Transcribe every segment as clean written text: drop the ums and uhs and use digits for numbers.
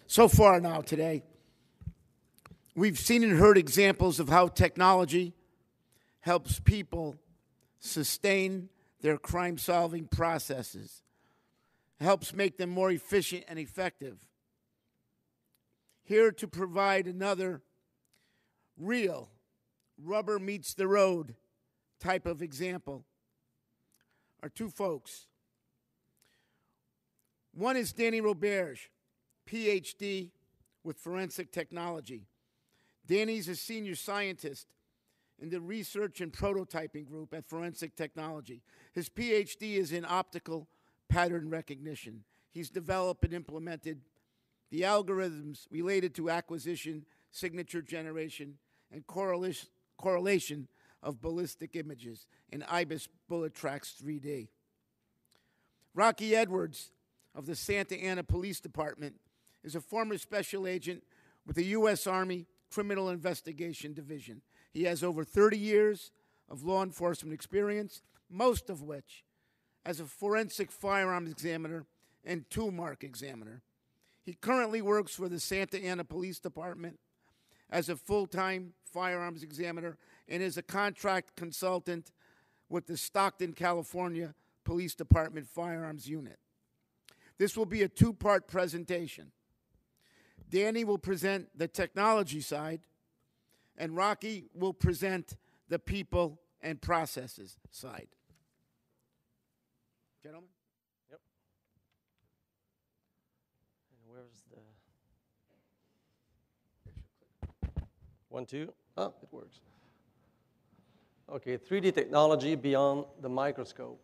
So far now today, we've seen and heard examples of how technology helps people sustain their crime-solving processes, helps make them more efficient and effective. Here to provide another real rubber meets the road type of example are two folks. One is Danny Roberge, PhD with forensic technology. Danny's a senior scientist in the research and prototyping group at Forensic Technology. His PhD is in optical pattern recognition. He's developed and implemented the algorithms related to acquisition, signature generation, and correlation of ballistic images in IBIS Bullet Tracks 3D. Rocky Edwards of the Santa Ana Police Department is a former special agent with the U.S. Army Criminal Investigation Division. He has over 30 years of law enforcement experience, most of which as a forensic firearms examiner and tool mark examiner. He currently works for the Santa Ana Police Department as a full-time firearms examiner and is a contract consultant with the Stockton, California Police Department Firearms Unit. This will be a two-part presentation. Danny will present the technology side, and Rocky will present the people and processes side. Gentlemen? Yep. And where's the 1, 2? Oh, it works. Okay, 3D technology beyond the microscope.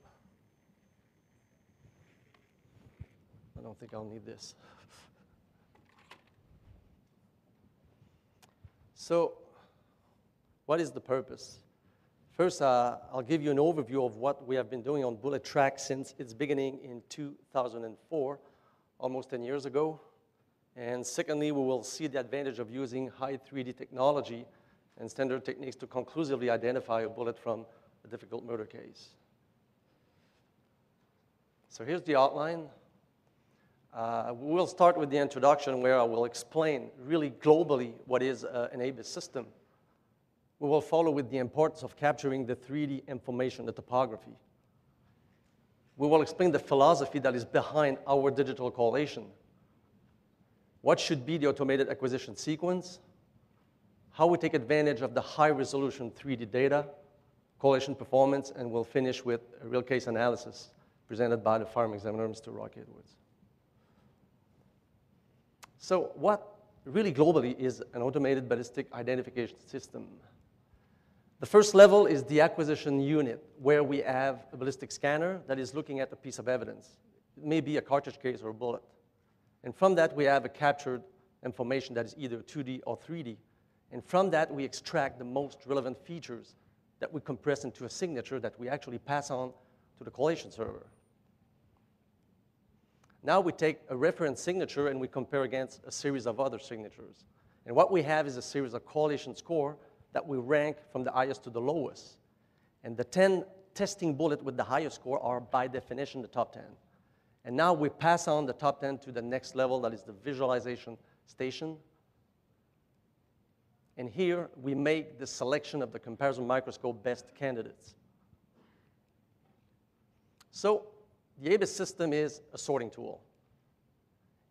I don't think I'll need this. So, what is the purpose? First, I'll give you an overview of what we have been doing on Bullet Track since its beginning in 2004, almost 10 years ago. And secondly, we will see the advantage of using high 3D technology and standard techniques to conclusively identify a bullet from a difficult murder case. So here's the outline. We'll start with the introduction where I will explain really globally what is an ABIS system. We will follow with the importance of capturing the 3D information, the topography. We will explain the philosophy that is behind our digital collation. What should be the automated acquisition sequence? How we take advantage of the high-resolution 3D data, collation performance, and we'll finish with a real case analysis presented by the firearm examiner, Mr. Rocky Edwards. So what really globally is an automated ballistic identification system? The first level is the acquisition unit, where we have a ballistic scanner that is looking at a piece of evidence. It may be a cartridge case or a bullet. And from that, we have a captured information that is either 2D or 3D. And from that, we extract the most relevant features that we compress into a signature that we actually pass on to the collation server. Now we take a reference signature and we compare against a series of other signatures. And what we have is a series of correlation score that we rank from the highest to the lowest. And the 10 testing bullets with the highest score are, by definition, the top 10. And now we pass on the top 10 to the next level, that is the visualization station. And here we make the selection of the comparison microscope best candidates. So the ABIS system is a sorting tool.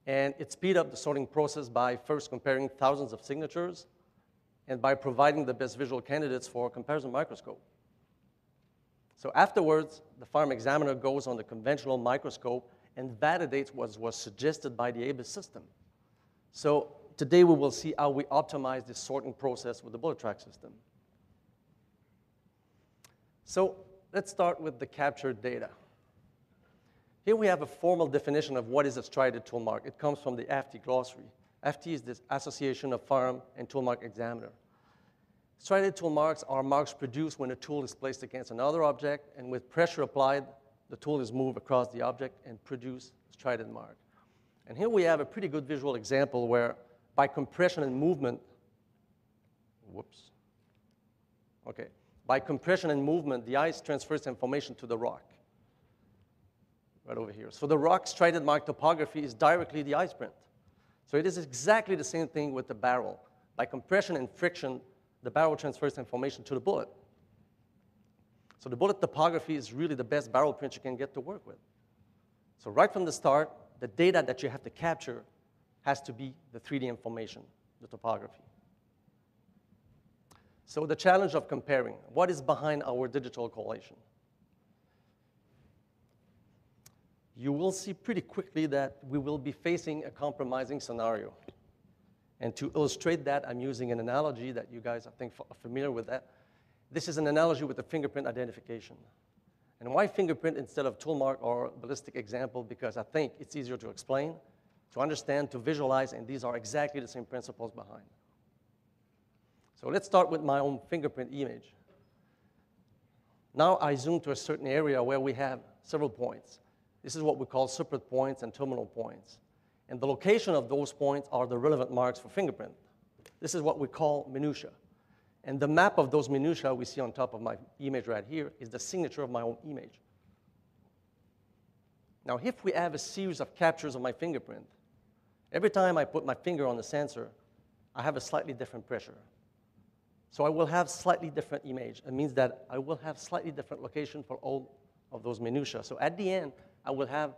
And it speeds up the sorting process by first comparing thousands of signatures and by providing the best visual candidates for a comparison microscope. So afterwards, the firearm examiner goes on the conventional microscope and validates what was suggested by the ABIS system. So today we will see how we optimize this sorting process with the Bullet Track system. So let's start with the captured data. Here we have a formal definition of what is a striated tool mark. It comes from the AFT glossary. AFT is the Association of Firearm and Tool Mark Examiner. Striated tool marks are marks produced when a tool is placed against another object, and with pressure applied, the tool is moved across the object and produce a striated mark. And here we have a pretty good visual example where by compression and movement, by compression and movement, the ice transfers information to the rock. Right over here. So the rock striated mark topography is directly the ice print. So it is exactly the same thing with the barrel. By compression and friction, the barrel transfers information to the bullet. So the bullet topography is really the best barrel print you can get to work with. So right from the start, the data that you have to capture has to be the 3D information, the topography. So the challenge of comparing, what is behind our digital collation? You will see pretty quickly that we will be facing a compromising scenario. And to illustrate that, I'm using an analogy that you guys, I think, are familiar with that. This is an analogy with the fingerprint identification. And why fingerprint instead of tool mark or ballistic example? Because I think it's easier to explain, to understand, to visualize, and these are exactly the same principles behind. So let's start with my own fingerprint image. Now I zoom to a certain area where we have several points. This is what we call separate points and terminal points. And the location of those points are the relevant marks for fingerprint. This is what we call minutia. And the map of those minutia we see on top of my image right here is the signature of my own image. Now, if we have a series of captures of my fingerprint, every time I put my finger on the sensor, I have a slightly different pressure. So I will have slightly different image. It means that I will have slightly different location for all of those minutia. So at the end, I will have,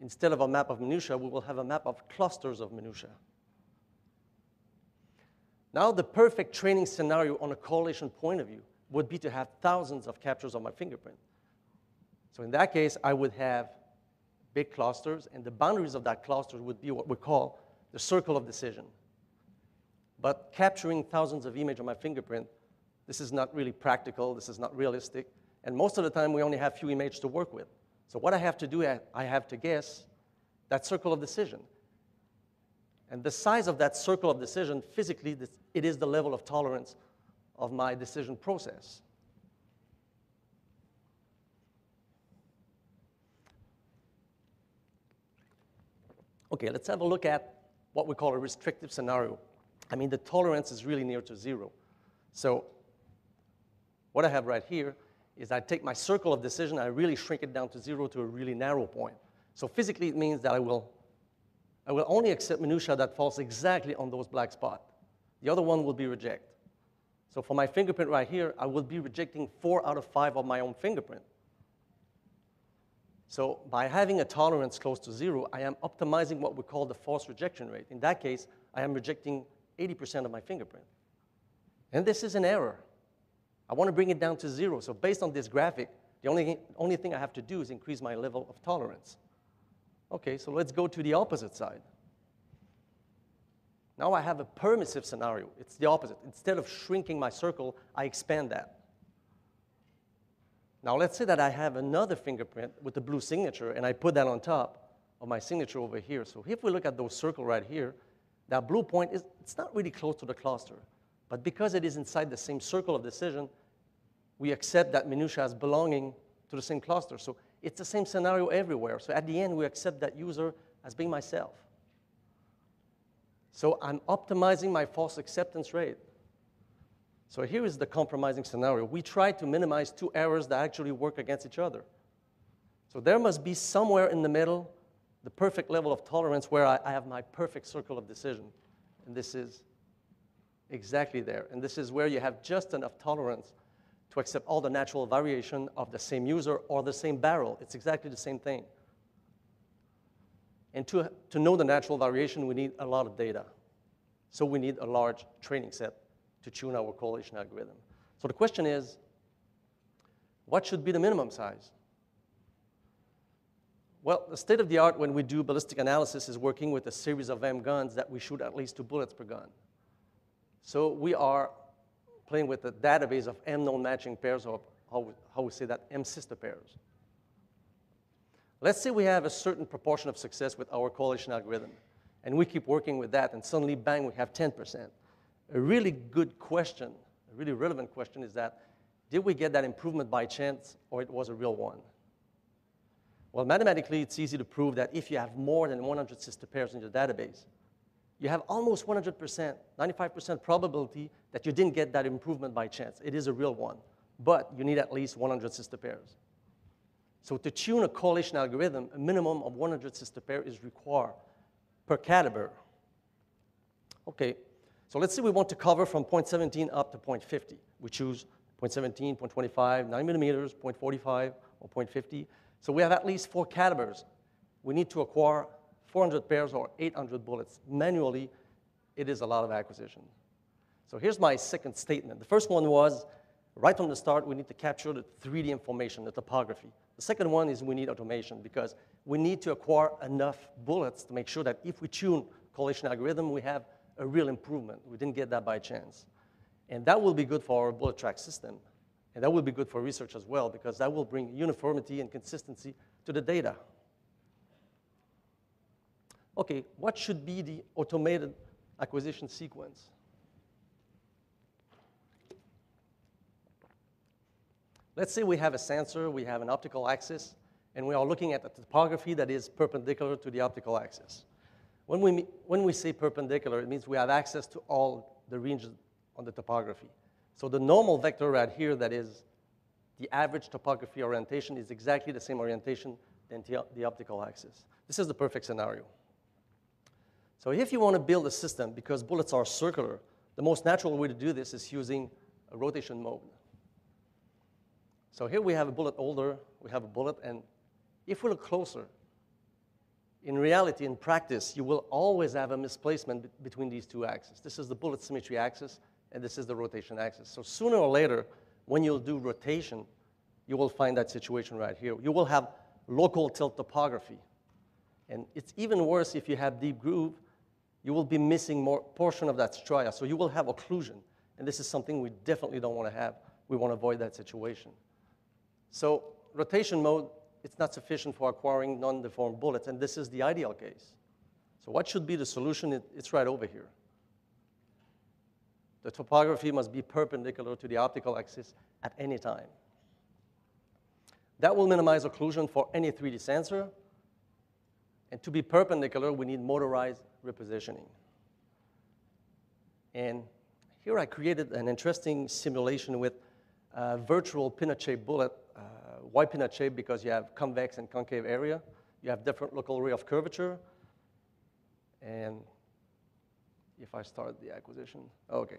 instead of a map of minutia, we will have a map of clusters of minutia. Now, the perfect training scenario on a correlation point of view would be to have thousands of captures of my fingerprint. So in that case, I would have big clusters, and the boundaries of that cluster would be what we call the circle of decision. But capturing thousands of images of my fingerprint, this is not really practical, this is not realistic, and most of the time we only have few images to work with. So what I have to do, I have to guess that circle of decision. And the size of that circle of decision, physically, it is the level of tolerance of my decision process. Okay, let's have a look at what we call a restrictive scenario. I mean, the tolerance is really near to zero. So what I have right here is I take my circle of decision, I really shrink it down to zero to a really narrow point. So physically, it means that I will only accept minutia that falls exactly on those black spots. The other one will be reject. So for my fingerprint right here, I will be rejecting 4 out of 5 of my own fingerprint. So by having a tolerance close to zero, I am optimizing what we call the false rejection rate. In that case, I am rejecting 80% of my fingerprint. And this is an error. I want to bring it down to zero. So based on this graphic, the only thing I have to do is increase my level of tolerance. Okay, so let's go to the opposite side. Now I have a permissive scenario. It's the opposite. Instead of shrinking my circle, I expand that. Now let's say that I have another fingerprint with a blue signature, and I put that on top of my signature over here. So if we look at those circles right here, that blue point, it's not really close to the cluster. But because it is inside the same circle of decision, we accept that minutia as belonging to the same cluster. So it's the same scenario everywhere. So at the end, we accept that user as being myself. So I'm optimizing my false acceptance rate. So here is the compromising scenario. We try to minimize 2 errors that actually work against each other. So there must be somewhere in the middle the perfect level of tolerance where I have my perfect circle of decision. And this is exactly there. And this is where you have just enough tolerance to accept all the natural variation of the same user or the same barrel. It's exactly the same thing. And to know the natural variation, we need a lot of data. So we need a large training set to tune our correlation algorithm. So the question is, what should be the minimum size? Well, the state of the art when we do ballistic analysis is working with a series of M guns that we shoot at least 2 bullets per gun. So we are playing with a database of M known matching pairs, or how we say that, M sister pairs. Let's say we have a certain proportion of success with our correlation algorithm, and we keep working with that, and suddenly, bang, we have 10%. A really good question, a really relevant question is that, did we get that improvement by chance, or it was a real one? Well, mathematically, it's easy to prove that if you have more than 100 sister pairs in your database, you have almost 100%, 95% probability that you didn't get that improvement by chance. It is a real one, but you need at least 100 sister pairs. So to tune a correlation algorithm, a minimum of 100 sister pairs is required per caliber. Okay, so let's say we want to cover from 0.17 up to 0.50. We choose 0.17, 0.25, 9 millimeters, 0.45, or 0.50. So we have at least 4 calibers. We need to acquire 400 pairs or 800 bullets. Manually, it is a lot of acquisition. So here's my second statement. The first one was, right from the start, we need to capture the 3D information, the topography. The second one is we need automation because we need to acquire enough bullets to make sure that if we tune correlation algorithm, we have a real improvement. We didn't get that by chance. And that will be good for our bullet track system. And that will be good for research as well because that will bring uniformity and consistency to the data. Okay, what should be the automated acquisition sequence? Let's say we have a sensor, we have an optical axis, and we are looking at a topography that is perpendicular to the optical axis. When we say perpendicular, it means we have access to all the regions on the topography. So the normal vector right here, that is the average topography orientation, is exactly the same orientation than the optical axis. This is the perfect scenario. So if you want to build a system, because bullets are circular, the most natural way to do this is using a rotation mode. So here we have a bullet holder, we have a bullet, and if we look closer, in reality, in practice, you will always have a misplacement between these two axes. This is the bullet symmetry axis, and this is the rotation axis. So sooner or later, when you'll do rotation, you will find that situation right here. You will have local tilt topography. And it's even worse if you have deep groove, you will be missing more portion of that stria. So you will have occlusion. And this is something we definitely don't want to have. We want to avoid that situation. So rotation mode, it's not sufficient for acquiring non-deformed bullets, and this is the ideal case. So what should be the solution? It's right over here. The topography must be perpendicular to the optical axis at any time. That will minimize occlusion for any 3D sensor. And to be perpendicular, we need motorized repositioning. And here I created an interesting simulation with a virtual peanut-shaped bullet. Why peanut-shaped? Because you have convex and concave area. You have different local area of curvature. And if I start the acquisition, okay.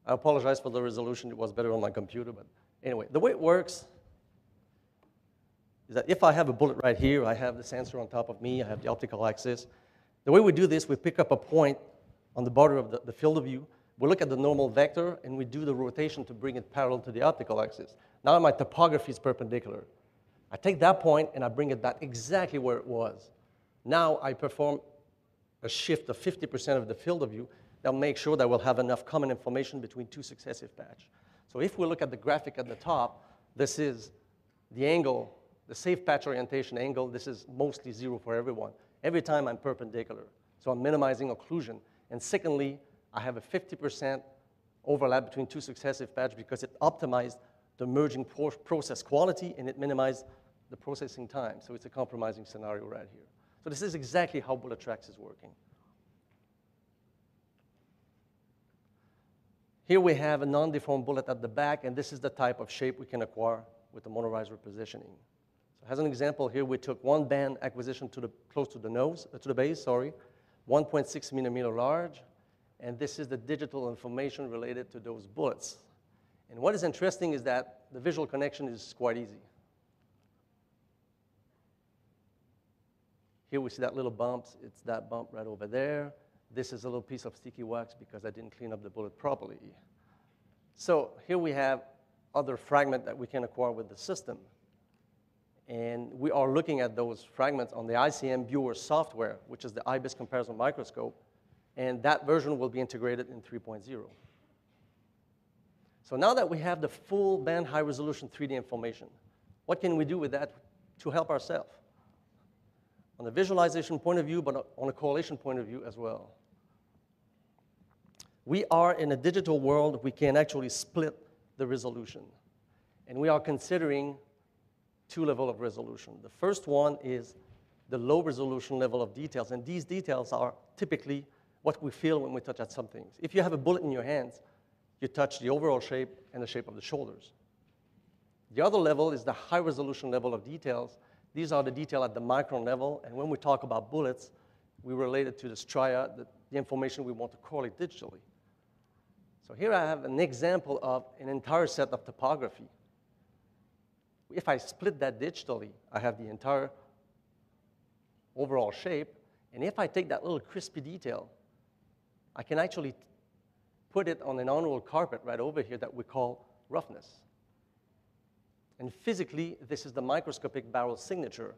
I apologize for the resolution. It was better on my computer. But anyway, the way it works is that if I have a bullet right here, I have the sensor on top of me, I have the optical axis. The way we do this, we pick up a point on the border of the field of view. We look at the normal vector, and we do the rotation to bring it parallel to the optical axis. Now my topography is perpendicular. I take that point, and I bring it back exactly where it was. Now I perform a shift of 50% of the field of view. That'll make sure that we'll have enough common information between two successive patches. So if we look at the graphic at the top, this is the angle, the safe patch orientation angle. This is mostly 0 for everyone. Every time I'm perpendicular. So I'm minimizing occlusion. And secondly, I have a 50% overlap between two successive patches because it optimized the merging process quality and it minimized the processing time. So it's a compromising scenario right here. So this is exactly how bullet tracks is working. Here we have a non-deformed bullet at the back, and this is the type of shape we can acquire with the motorized repositioning. So as an example, here we took one band acquisition close to the nose, to the base, sorry, 1.6 millimeter large, and this is the digital information related to those bullets. And what is interesting is that the visual connection is quite easy. Here we see that little bumps. It's that bump right over there. This is a little piece of sticky wax because I didn't clean up the bullet properly. So here we have other fragments that we can acquire with the system. And we are looking at those fragments on the ICM viewer software, which is the IBIS comparison microscope. And that version will be integrated in 3.0. So now that we have the full band high resolution 3D information, what can we do with that to help ourselves? On a visualization point of view, but on a correlation point of view as well. We are in a digital world. We can actually split the resolution. And we are considering two levels of resolution. The first one is the low resolution level of details. And these details are typically what we feel when we touch at some things. If you have a bullet in your hands, you touch the overall shape and the shape of the shoulders. The other level is the high resolution level of details. These are the detail at the micron level. And when we talk about bullets, we relate it to the stria, the information we want to correlate digitally. So here I have an example of an entire set of topography. If I split that digitally, I have the entire overall shape. And if I take that little crispy detail, I can actually put it on an unrolled carpet right over here that we call roughness. And physically, this is the microscopic barrel signature,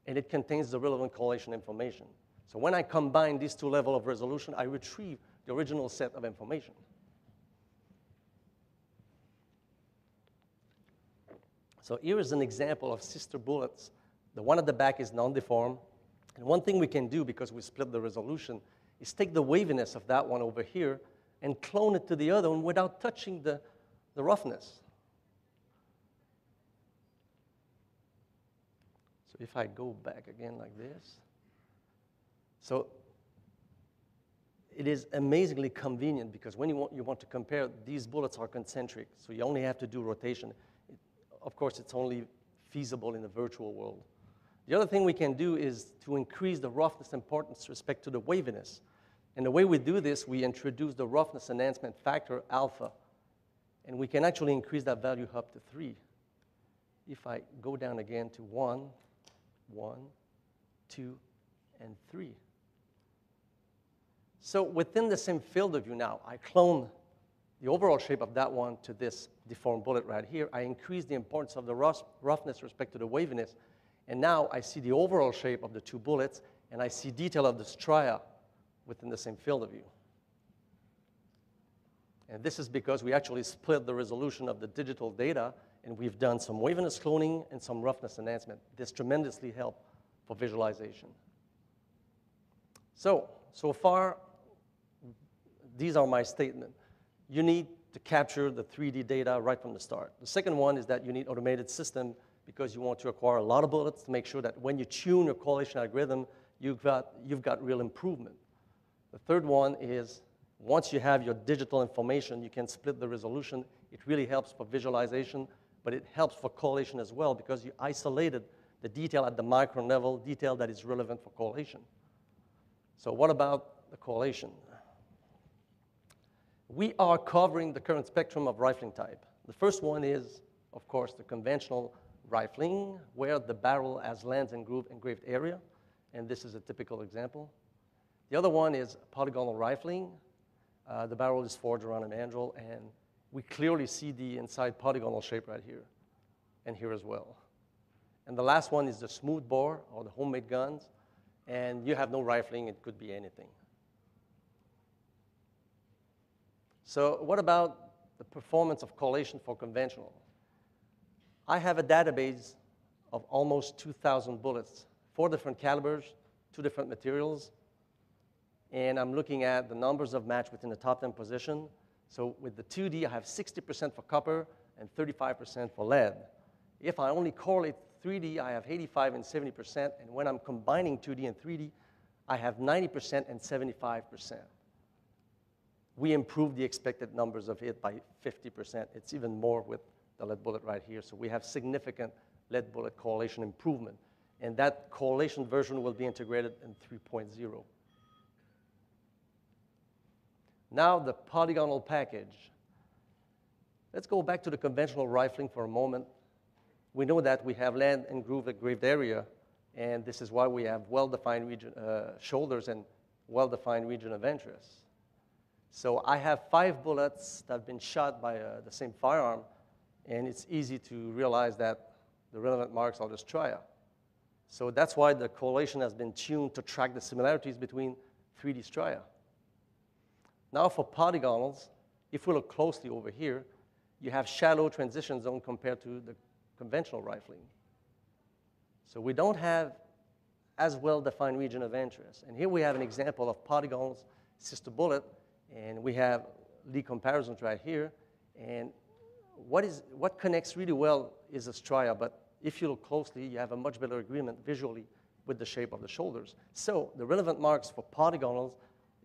and it contains the relevant correlation information. So when I combine these two levels of resolution, I retrieve the original set of information. So here is an example of sister bullets. The one at the back is non-deformed. And one thing we can do, because we split the resolution, is take the waviness of that one over here and clone it to the other one without touching the roughness. So if I go back again like this, so it is amazingly convenient, because when you want to compare, these bullets are concentric, so you only have to do rotation. Of course, it's only feasible in the virtual world. The other thing we can do is to increase the roughness importance with respect to the waviness. And the way we do this, we introduce the roughness enhancement factor, alpha, and we can actually increase that value up to 3. If I go down again to 1, 2, and 3. So within the same field of view now, I clone the overall shape of that one to this deformed bullet right here. I increase the importance of the roughness with respect to the waviness, and now I see the overall shape of the two bullets, and I see detail of the stria within the same field of view. And this is because we actually split the resolution of the digital data, and we've done some waviness cloning and some roughness enhancement. This tremendously helps for visualization. So far, these are my statements. You need to capture the 3D data right from the start. The second one is that you need automated system, because you want to acquire a lot of bullets to make sure that when you tune your correlation algorithm, you've got real improvement. The third one is, once you have your digital information, you can split the resolution. It really helps for visualization, but it helps for correlation as well, because you isolated the detail at the micron level, detail that is relevant for correlation. So what about the correlation? We are covering the current spectrum of rifling type. The first one is, of course, the conventional rifling, where the barrel has lens and groove engraved area, and this is a typical example. The other one is polygonal rifling. The barrel is forged around a mandrel, and we clearly see the inside polygonal shape right here, and here as well. And the last one is the smooth bore, or the homemade guns, and you have no rifling, it could be anything. So what about the performance of correlation for conventional? I have a database of almost 2,000 bullets, 4 different calibers, 2 different materials, and I'm looking at the numbers of match within the top 10 position. So with the 2D, I have 60% for copper and 35% for lead. If I only correlate 3D, I have 85 and 70%, and when I'm combining 2D and 3D, I have 90% and 75%. We improved the expected numbers of hit by 50%. It's even more with the lead bullet right here. So we have significant lead bullet correlation improvement. And that correlation version will be integrated in 3.0. Now the polygonal package. Let's go back to the conventional rifling for a moment. We know that we have land and groove engraved area, and this is why we have well-defined region, shoulders and well-defined region of interest. So I have 5 bullets that have been shot by the same firearm, and it's easy to realize that the relevant marks are the stria. So that's why the correlation has been tuned to track the similarities between 3D stria. Now for polygonals, if we look closely over here, you have shallow transition zone compared to the conventional rifling. So we don't have as well-defined region of interest. And here we have an example of polygonals, sister bullet, and we have Lee comparisons right here. And what connects really well is the stria, but if you look closely, you have a much better agreement visually with the shape of the shoulders. So the relevant marks for polygonals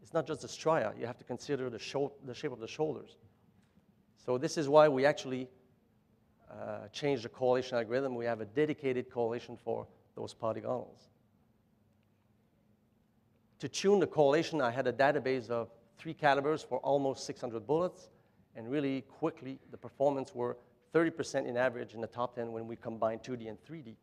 is not just the stria. You have to consider the shape of the shoulders. So this is why we actually changed the correlation algorithm. We have a dedicated correlation for those polygonals. To tune the correlation, I had a database of 3 calibers for almost 600 bullets, and really quickly, the performance were 30% in average in the top 10 when we combined 2D and 3D.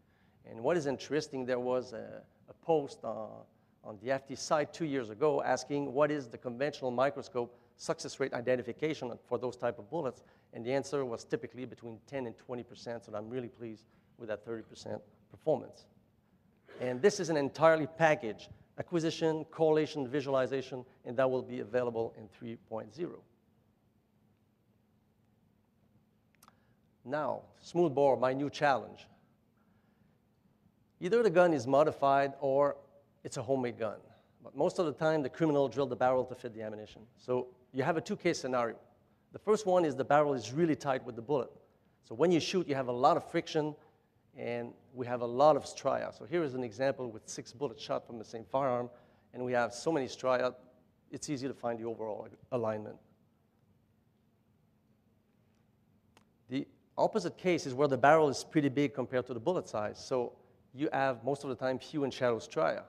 And what is interesting, there was a post on the FT site 2 years ago asking what is the conventional microscope success rate identification for those type of bullets, and the answer was typically between 10 and 20%, so I'm really pleased with that 30% performance. And this is an entirely package, acquisition, correlation, visualization, and that will be available in 3.0. Now, smoothbore, my new challenge. Either the gun is modified or it's a homemade gun. But most of the time, the criminal drilled the barrel to fit the ammunition. So you have a 2-case scenario. The first one is the barrel is really tight with the bullet. So when you shoot, you have a lot of friction, and we have a lot of stria. So here is an example with 6 bullets shot from the same firearm, and we have so many stria, it's easy to find the overall alignment. The opposite case is where the barrel is pretty big compared to the bullet size. So you have, most of the time, few and shallow stria.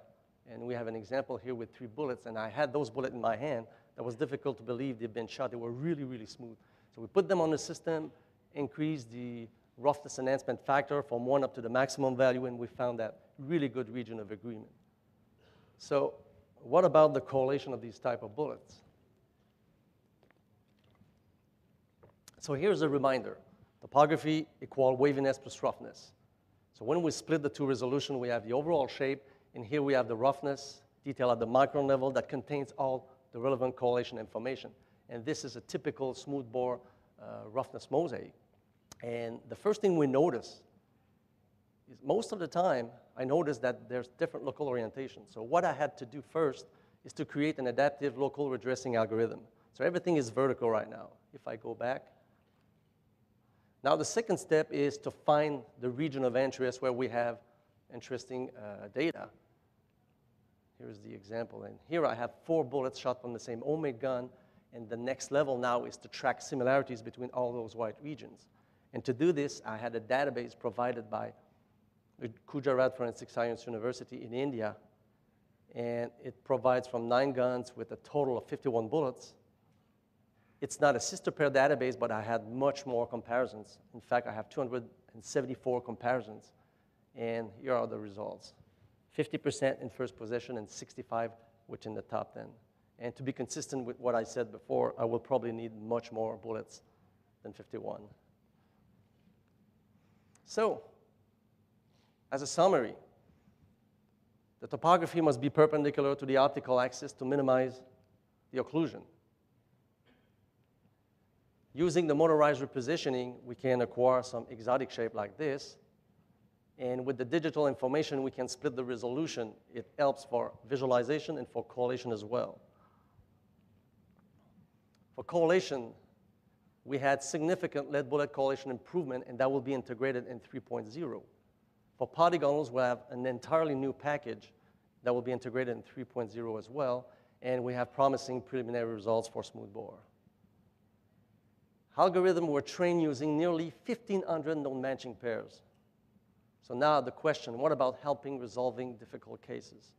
And we have an example here with 3 bullets, and I had those bullets in my hand. That was difficult to believe they'd been shot. They were really, really smooth. So we put them on the system, increased the roughness enhancement factor from 1 up to the maximum value, and we found that really good region of agreement. So what about the correlation of these type of bullets? So here's a reminder. Topography equal waviness plus roughness. So when we split the 2 resolution, we have the overall shape, and here we have the roughness detail at the micron level that contains all the relevant correlation information. And this is a typical smoothbore roughness mosaic. And the first thing we notice is most of the time, I noticed that there's different local orientation. So what I had to do first is to create an adaptive local redressing algorithm. So everything is vertical right now. If I go back. Now the second step is to find the region of interest where we have interesting data. Here's the example, and here I have 4 bullets shot from the same homemade gun, and the next level now is to track similarities between all those white regions. And to do this, I had a database provided by Gujarat Forensic Science University in India, and it provides from 9 guns with a total of 51 bullets. It's not a sister pair database, but I had much more comparisons. In fact, I have 274 comparisons, and here are the results. 50% in first possession and 65 within the top 10. And to be consistent with what I said before, I will probably need much more bullets than 51. So, as a summary, the topography must be perpendicular to the optical axis to minimize the occlusion. Using the motorized repositioning, we can acquire some exotic shape like this. And with the digital information, we can split the resolution. It helps for visualization and for correlation as well. For correlation, we had significant lead bullet correlation improvement, and that will be integrated in 3.0. For polygonals, we have an entirely new package that will be integrated in 3.0 as well, and we have promising preliminary results for smoothbore. Algorithms were trained using nearly 1,500 known matching pairs. So now the question, what about helping resolving difficult cases?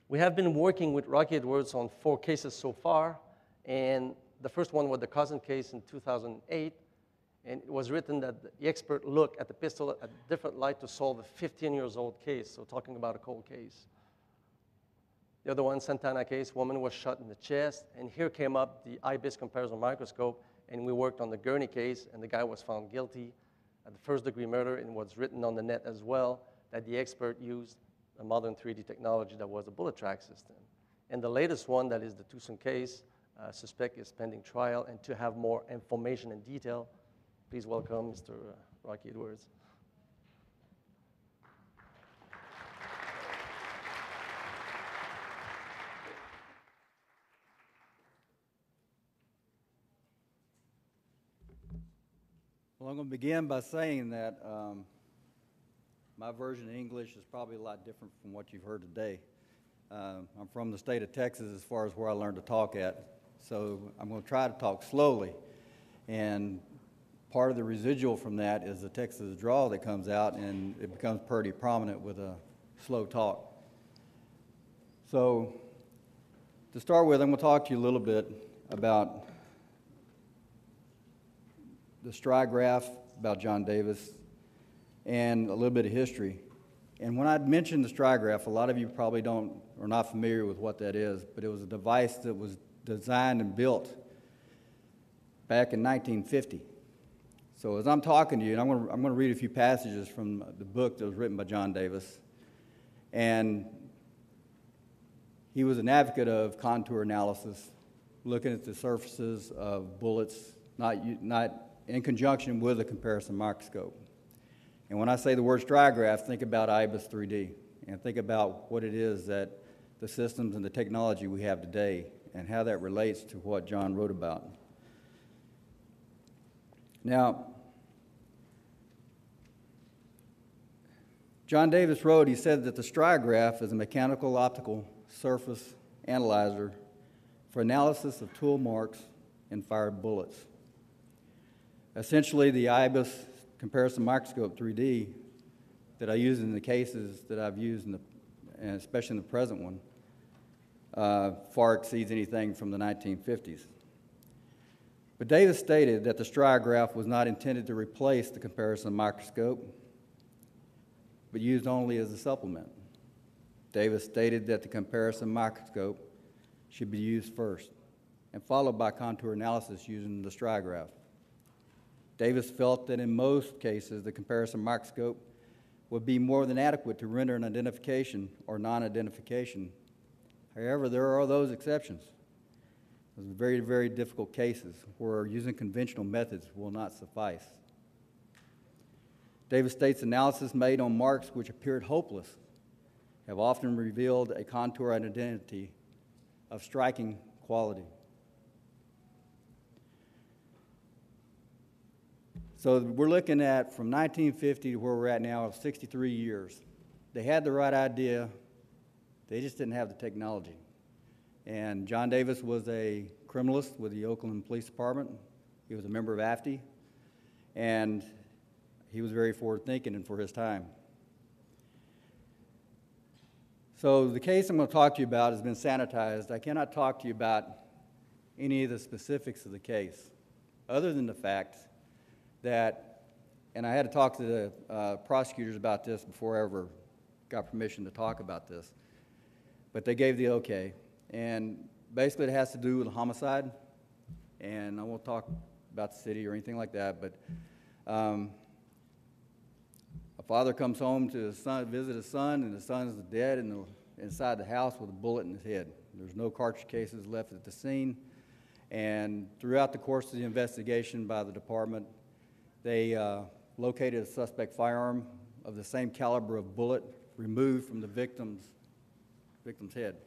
We have been working with Rocky Edwards on 4 cases so far, and the first one was the cousin case in 2008, and it was written that the expert looked at the pistol at a different light to solve a 15-year-old case, so talking about a cold case. The other one, Santana case, woman was shot in the chest, and here came up the IBIS comparison microscope, and we worked on the Gurney case, and the guy was found guilty at the first-degree murder, and was written on the net as well that the expert used a modern 3D technology that was a bullet track system. And the latest one, that is the Tucson case, suspect is pending trial, and to have more information and detail, please welcome Mr. Rocky Edwards. Well, I'm going to begin by saying that my version in English is probably a lot different from what you've heard today. I'm from the state of Texas as far as where I learned to talk at, so I'm going to try to talk slowly. And part of the residual from that is the Texas drawl that comes out, and it becomes pretty prominent with a slow talk. So, to start with, I'm going to talk to you a little bit about the strigraph, about John Davis, and a little bit of history. And when I mentioned the strigraph, a lot of you probably are not familiar with what that is, but it was a device that was designed and built back in 1950. So as I'm talking to you, and I'm going to read a few passages from the book that was written by John Davis, and he was an advocate of contour analysis, looking at the surfaces of bullets, not in conjunction with a comparison microscope. And when I say the word strigraph, think about IBIS 3D, and think about what it is that the systems and the technology we have today, and how that relates to what John wrote about. Now, John Davis wrote, he said that the strigraph is a mechanical optical surface analyzer for analysis of tool marks and fired bullets. Essentially, the IBIS comparison microscope 3D that I use in the cases that I've used, and especially in the present one, far exceeds anything from the 1950s. But Davis stated that the strigraph was not intended to replace the comparison microscope, but used only as a supplement. Davis stated that the comparison microscope should be used first, and followed by contour analysis using the strigraph. Davis felt that in most cases, the comparison microscope would be more than adequate to render an identification or non-identification. However, there are those exceptions. Those very, very difficult cases where using conventional methods will not suffice. Davis states analysis made on marks which appeared hopeless have often revealed a contour and identity of striking quality. So we're looking at from 1950 to where we're at now, 63 years. They had the right idea, they just didn't have the technology. And John Davis was a criminalist with the Oakland Police Department. He was a member of IFFS, and he was very forward-thinking and for his time. So the case I'm going to talk to you about has been sanitized. I cannot talk to you about any of the specifics of the case, other than the fact that, and I had to talk to the prosecutors about this before I ever got permission to talk about this, but they gave the okay. And basically it has to do with a homicide, and I won't talk about the city or anything like that, but a father comes home to his son, visit his son, and the son is dead inside the house with a bullet in his head. There's no cartridge cases left at the scene, and throughout the course of the investigation by the department, they located a suspect firearm of the same caliber of bullet removed from the victim's head.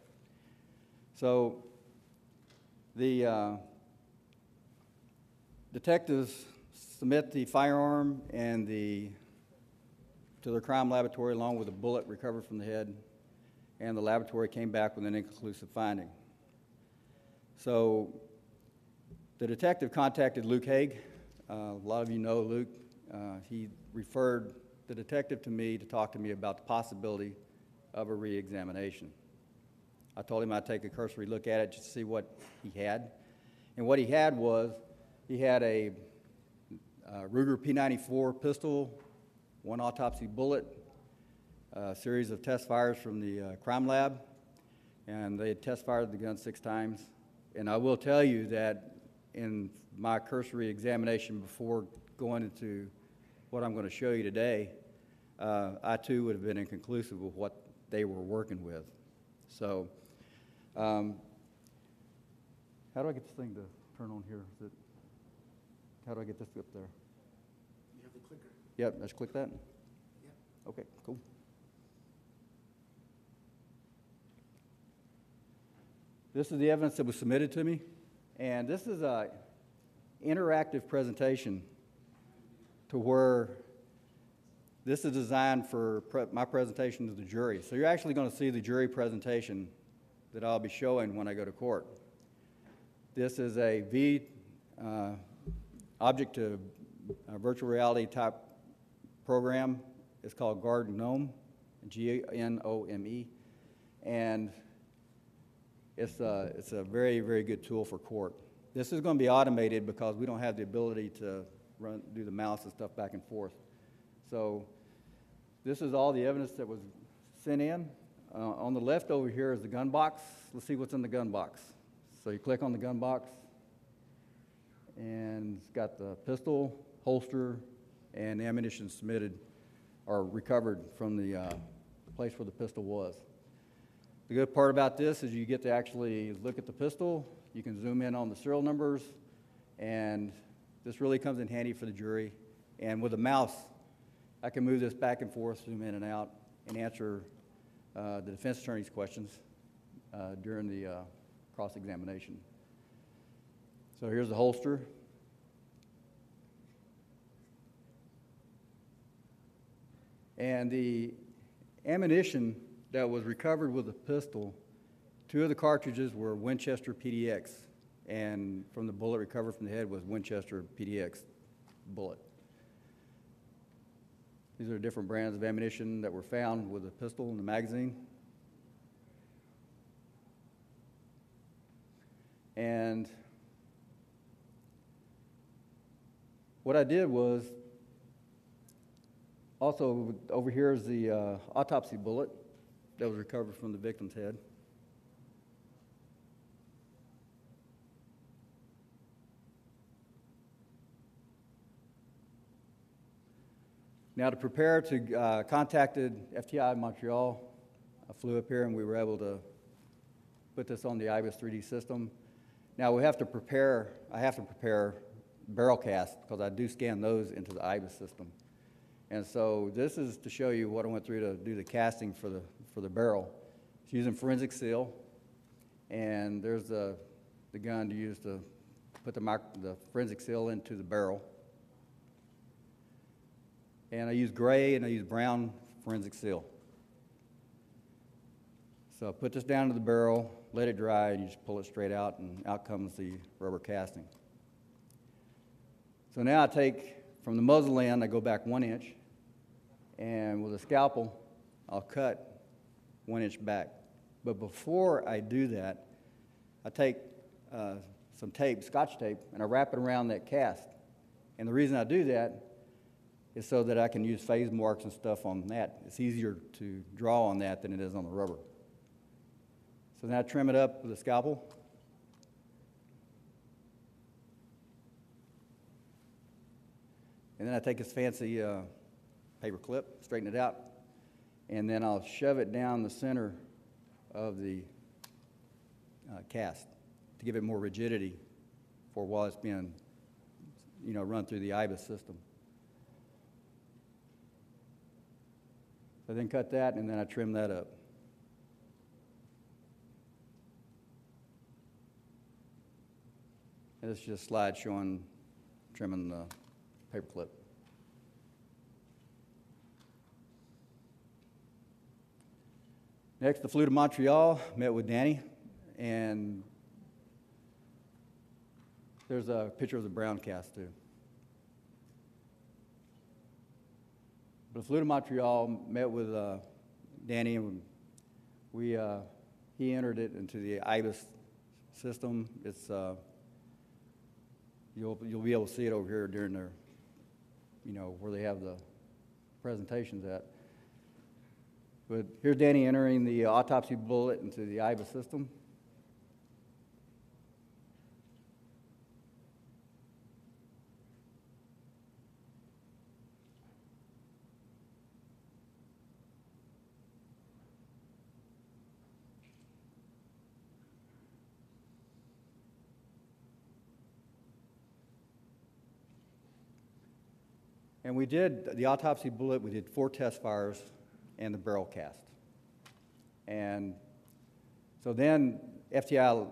So the detectives submit the firearm and to their crime laboratory along with a bullet recovered from the head, and the laboratory came back with an inconclusive finding. So the detective contacted Luke Haig. A lot of you know Luke. He referred the detective to me to talk to me about the possibility of a re-examination. I told him I'd take a cursory look at it just to see what he had. And what he had was, he had a Ruger P94 pistol, one autopsy bullet, a series of test fires from the crime lab, and they had test fired the gun 6 times. And I will tell you that in my cursory examination before going into what I'm going to show you today, I too would have been inconclusive with what they were working with. So, how do I get this thing to turn on here? How do I get this up there? You have the clicker? Yep, let's click that. Yep. Okay, cool. This is the evidence that was submitted to me, and this is an interactive presentation to where this is designed for my presentation to the jury. So you're actually going to see the jury presentation that I'll be showing when I go to court. This is a object to virtual reality type program. It's called GNOME, G-N-O-M-E. And it's a very, very good tool for court. This is going to be automated because we don't have the ability to do the mouse and stuff back and forth. So this is all the evidence that was sent in. On the left over here is the gun box. Let's see what's in the gun box. So you click on the gun box, and it's got the pistol, holster, and ammunition submitted or recovered from the place where the pistol was. The good part about this is you get to actually look at the pistol. You can zoom in on the serial numbers, and this really comes in handy for the jury. And with a mouse, I can move this back and forth, zoom in and out, and answer the defense attorney's questions during the cross-examination. So here's the holster. And the ammunition that was recovered with the pistol, 2 of the cartridges were Winchester PDX, and from the bullet recovered from the head was Winchester PDX bullet. These are different brands of ammunition that were found with the pistol and the magazine. And what I did was, also over here is the autopsy bullet that was recovered from the victim's head. Now, to prepare to contacted FTI Montreal. I flew up here and we were able to put this on the IBIS 3D system. Now we have to prepare, I have to prepare barrel casts because I do scan those into the IBIS system. And so this is to show you what I went through to do the casting for the barrel. It's using forensic seal, and there's the gun to use to put the forensic seal into the barrel. And I use gray and I use brown forensic seal. So I put this down to the barrel, let it dry, and you just pull it straight out, and out comes the rubber casting. So now I take, from the muzzle end, I go back 1 inch, and with a scalpel, I'll cut 1 inch back. But before I do that, I take some tape, Scotch tape, and I wrap it around that cast. And the reason I do that is so that I can use phase marks and stuff on that. It's easier to draw on that than it is on the rubber. So then I trim it up with a scalpel. And then I take this fancy paper clip, straighten it out, and then I'll shove it down the center of the cast to give it more rigidity for while it's being, run through the IBIS system. So I then cut that, and then I trim that up. And this is just a slide showing trimming the paper clip. Next, I flew to Montreal, met with Danny, and there's a picture of the brown cast too. But I flew to Montreal, met with Danny, and he entered it into the IBIS system. It's you'll be able to see it over here during their, where they have the presentations at. But here's Danny entering the autopsy bullet into the IBIS system. And we did the autopsy bullet, we did 4 test fires and the barrel cast. And so then FTI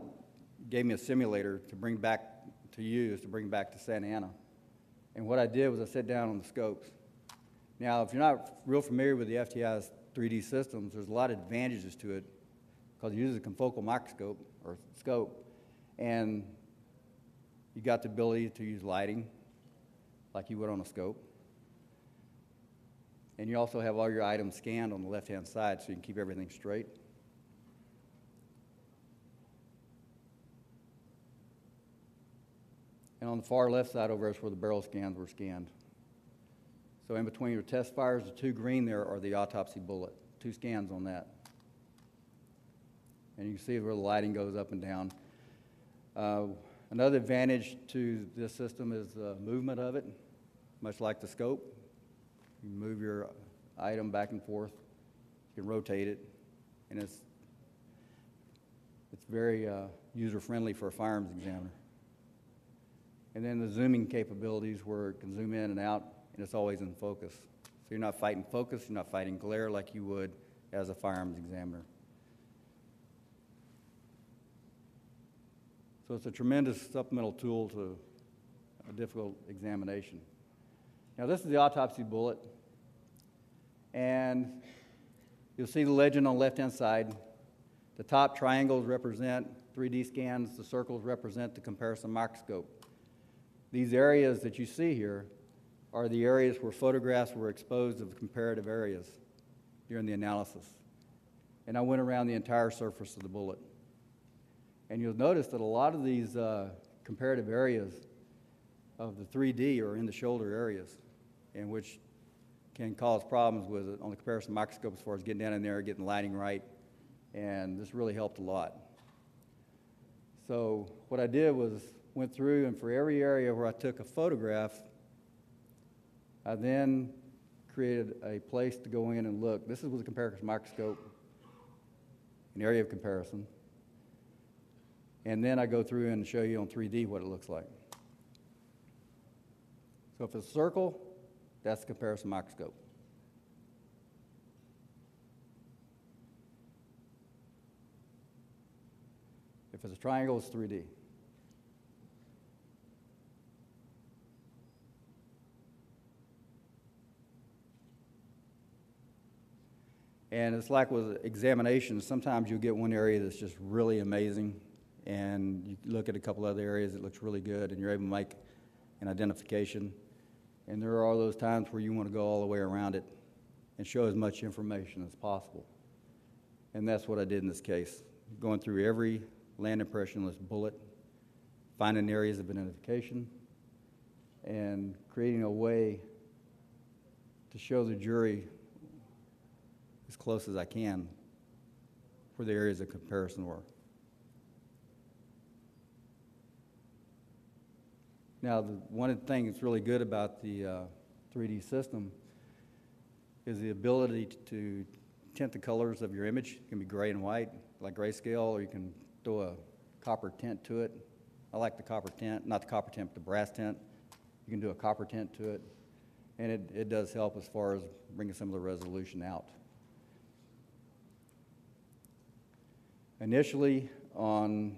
gave me a simulator to bring back to Santa Ana. And what I did was I sat down on the scopes. Now, if you're not real familiar with the FTI's 3D systems, there's a lot of advantages to it because it uses a confocal microscope or scope, and you got the ability to use lighting like you would on a scope. And you also have all your items scanned on the left-hand side so you can keep everything straight. And on the far left side over there is where the barrel scans were scanned. So in between your test fires, the two green there are the autopsy bullet, 2 scans on that. And you can see where the lighting goes up and down. Another advantage to this system is the movement of it, much like the scope. You can move your item back and forth, you can rotate it, and it's very user-friendly for a firearms examiner. And then the zooming capabilities where it can zoom in and out, and it's always in focus. So you're not fighting focus, you're not fighting glare like you would as a firearms examiner. So it's a tremendous supplemental tool to a difficult examination. Now this is the autopsy bullet, and you'll see the legend on the left-hand side. The top triangles represent 3D scans, the circles represent the comparison microscope. These areas that you see here are the areas where photographs were exposed of comparative areas during the analysis. And I went around the entire surface of the bullet. And you'll notice that a lot of these comparative areas of the 3D are in the shoulder areas, and which can cause problems with it on the comparison microscope as far as getting down in there, getting lighting right, and this really helped a lot. So what I did was went through, and for every area where I took a photograph, I then created a place to go in and look. This is with a comparison microscope, an area of comparison. And then I go through and show you on 3D what it looks like. So if it's a circle, that's the comparison microscope. If it's a triangle, it's 3D. And it's like with examinations, sometimes you'll get one area that's just really amazing, and you look at a couple other areas that looks really good, and you're able to make an identification. And there are those times where you want to go all the way around it and show as much information as possible. And that's what I did in this case, going through every land impressionless bullet, finding areas of identification, and creating a way to show the jury as close as I can where the areas of comparison were. Now, one thing that's really good about the 3D system is the ability to tint the colors of your image. It can be gray and white, like grayscale, or you can throw a copper tint to it. I like the copper tint, not the copper tint, but the brass tint. You can do a copper tint to it, and it does help as far as bringing some of the resolution out. Initially, when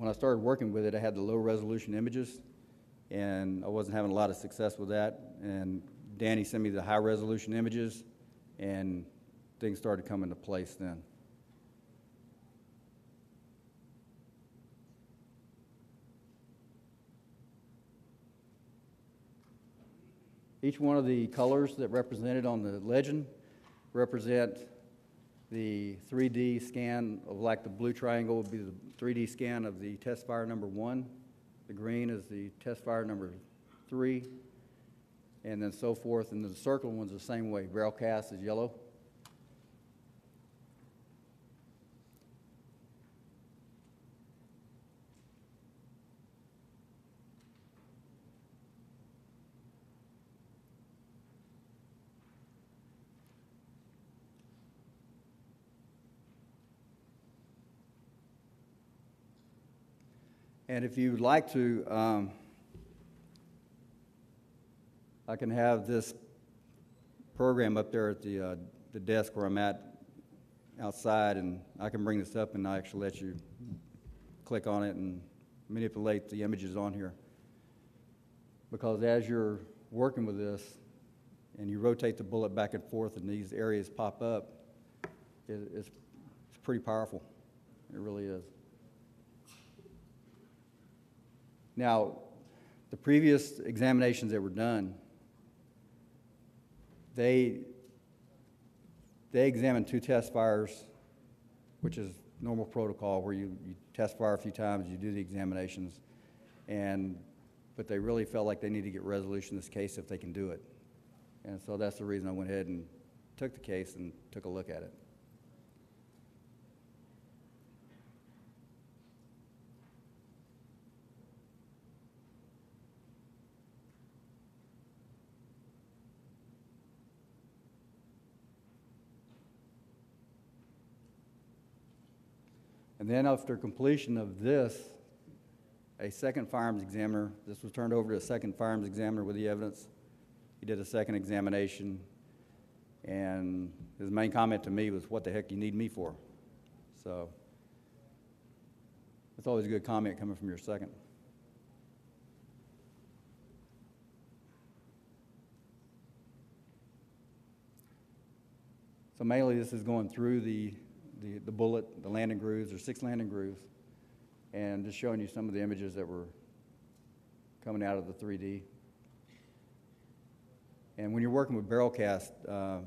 I started working with it, I had the low resolution images, and I wasn't having a lot of success with that. And Danny sent me the high resolution images, and things started coming into place then. Each one of the colors that represented on the legend represent the 3D scan of, like the blue triangle would be the 3D scan of the test fire number 1. The green is the test fire number 3, and then so forth. And the circle one's the same way. Barrel cast is yellow. And if you'd like to, I can have this program up there at the desk where I'm at outside, and I can bring this up and I actually let you click on it and manipulate the images on here. Because as you're working with this and you rotate the bullet back and forth and these areas pop up, it's pretty powerful. It really is. Now, the previous examinations that were done, they examined 2 test fires, which is normal protocol where you test fire a few times, you do the examinations, and but they really felt like they need to get resolution in this case if they can do it. And so that's the reason I went ahead and took the case and took a look at it. And then after completion of this, a second firearms examiner, this was turned over to a second firearms examiner with the evidence. He did a second examination, and his main comment to me was, "What the heck do you need me for?" So it's always a good comment coming from your second. So mainly this is going through the bullet, the landing grooves. There's 6 landing grooves, and just showing you some of the images that were coming out of the 3D. And when you're working with barrel cast,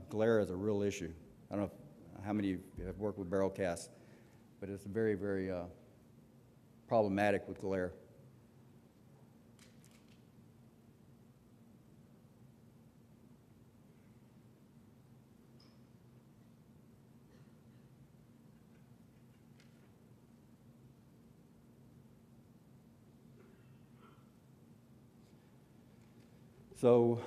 glare is a real issue. I don't know how many of you have worked with barrel cast, but it's very, very problematic with glare. So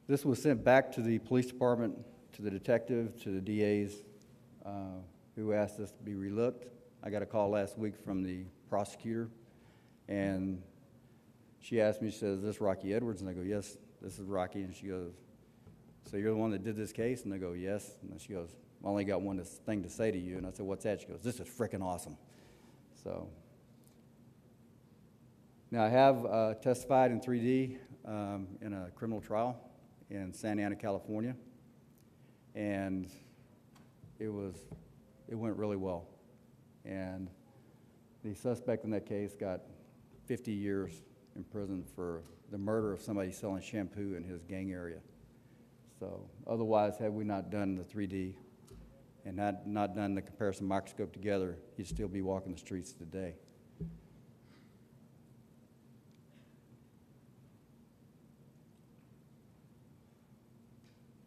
this was sent back to the police department, to the detective, to the DAs, who asked us to be relooked. I got a call last week from the prosecutor, and she asked me, she says, "Is this Rocky Edwards?" And I go, "Yes, this is Rocky." And she goes, "So you're the one that did this case?" And I go, "Yes." And then she goes, "I only got one thing to say to you." And I said, "What's that?" She goes, "This is frickin' awesome." So now I have testified in 3D in a criminal trial in Santa Ana, California, and it went really well. And the suspect in that case got 50 years in prison for the murder of somebody selling shampoo in his gang area. So otherwise, had we not done the 3D and not done the comparison microscope together, he'd still be walking the streets today.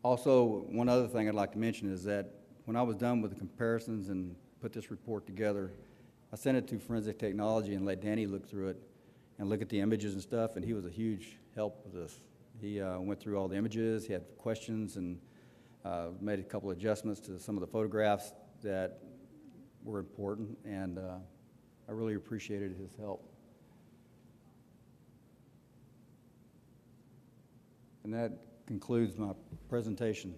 Also, one other thing I'd like to mention is that when I was done with the comparisons and put this report together, I sent it to Forensic Technology and let Danny look through it and look at the images and stuff, and he was a huge help with this. He went through all the images, he had questions, and made a couple adjustments to some of the photographs that were important, and I really appreciated his help. And that concludes my presentation.